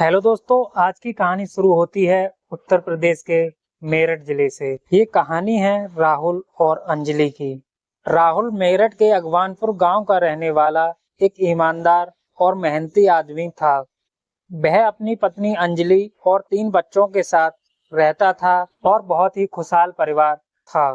Hello दोस्तों, आज की कहानी शुरू होती है उत्तर प्रदेश के मेरठ जिले से। ये कहानी है राहुल और अंजलि की। राहुल मेरठ के अगवानपुर गांव का रहने वाला एक ईमानदार और मेहनती आदमी था। वह अपनी पत्नी अंजलि और 3 बच्चों के साथ रहता था और बहुत ही खुशहाल परिवार था।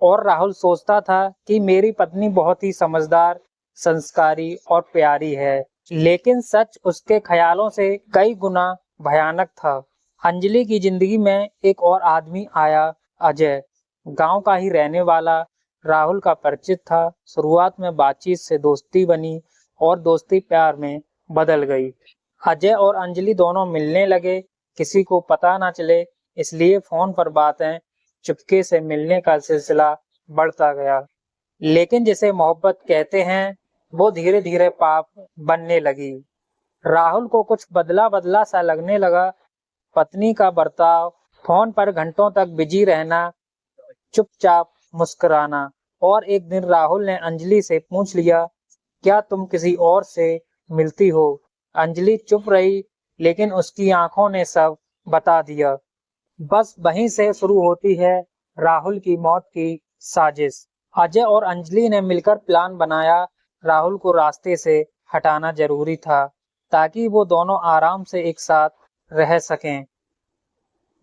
और राहुल सोचता था कि मेरी पत्नी बहुत ही समझदार, संस्कारी और प्यारी है। लेकिन सच उसके ख्यालों से कई गुना भयानक था। अंजलि की जिंदगी में एक और आदमी आया, अजय। गांव का ही रहने वाला, राहुल का परिचित था। शुरुआत में बातचीत से दोस्ती बनी और दोस्ती प्यार में बदल गई। अजय और अंजलि दोनों मिलने लगे, किसी को पता ना चले, इसलिए फोन पर बातें, चुपके से मिलने का सिलसिला बढ़ता गया। लेकिन जिसे मोहब्बत कहते हैं, वो धीरे धीरे पाप बनने लगी। राहुल को कुछ बदला बदला सा लगने लगा। पत्नी का बर्ताव, फोन पर घंटों तक बिजी रहना, चुपचाप मुस्कुराना। और एक दिन राहुल ने अंजलि से पूछ लिया, क्या तुम किसी और से मिलती हो? अंजलि चुप रही, लेकिन उसकी आंखों ने सब बता दिया। बस वहीं से शुरू होती है राहुल की मौत की साजिश। अजय और अंजलि ने मिलकर प्लान बनाया। राहुल को रास्ते से हटाना जरूरी था, ताकि वो दोनों आराम से एक साथ रह सकें।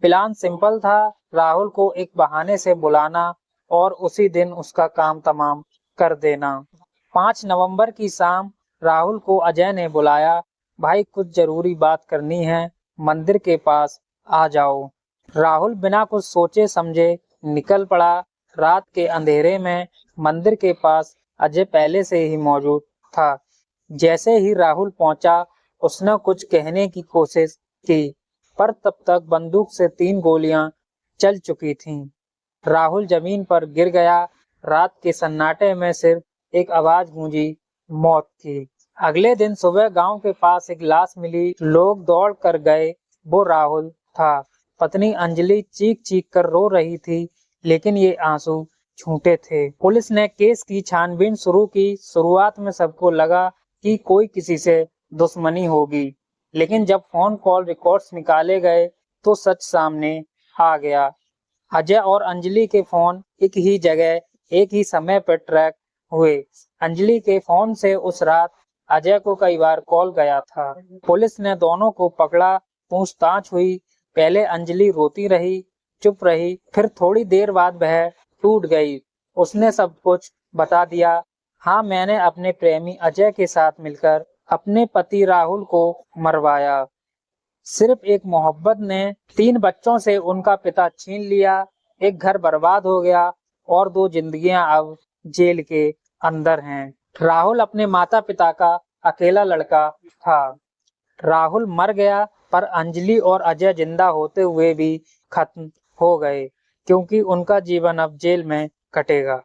प्लान सिंपल था, राहुल को एक बहाने से बुलाना और उसी दिन उसका काम तमाम कर देना। 5 नवंबर की शाम राहुल को अजय ने बुलाया। भाई, कुछ जरूरी बात करनी है, मंदिर के पास आ जाओ। राहुल बिना कुछ सोचे समझे निकल पड़ा। रात के अंधेरे में मंदिर के पास अजय पहले से ही मौजूद था। जैसे ही राहुल पहुंचा, उसने कुछ कहने की कोशिश की, पर तब तक बंदूक से 3 गोलियां चल चुकी थीं। राहुल जमीन पर गिर गया। रात के सन्नाटे में सिर्फ एक आवाज गूंजी, मौत की। अगले दिन सुबह गांव के पास एक लाश मिली। लोग दौड़ कर गए, वो राहुल था। पत्नी अंजलि चीख चीख कर रो रही थी, लेकिन ये आंसू झूठे थे। पुलिस ने केस की छानबीन शुरू की। शुरुआत में सबको लगा कि कोई किसी से दुश्मनी होगी, लेकिन जब फोन कॉल रिकॉर्ड्स निकाले गए तो सच सामने आ गया। अजय और अंजलि के फोन एक ही जगह, एक ही समय पर ट्रैक हुए। अंजलि के फोन से उस रात अजय को कई बार कॉल गया था। पुलिस ने दोनों को पकड़ा, पूछताछ हुई। पहले अंजलि रोती रही, चुप रही, फिर थोड़ी देर बाद वह टूट गई। उसने सब कुछ बता दिया। हाँ, मैंने अपने प्रेमी अजय के साथ मिलकर अपने पति राहुल को मरवाया। सिर्फ एक मोहब्बत ने 3 बच्चों से उनका पिता छीन लिया, एक घर बर्बाद हो गया और 2 जिंदगियां अब जेल के अंदर हैं। राहुल अपने माता पिता का अकेला लड़का था। राहुल मर गया, पर अंजलि और अजय जिंदा होते हुए भी खत्म हो गए, क्योंकि उनका जीवन अब जेल में कटेगा।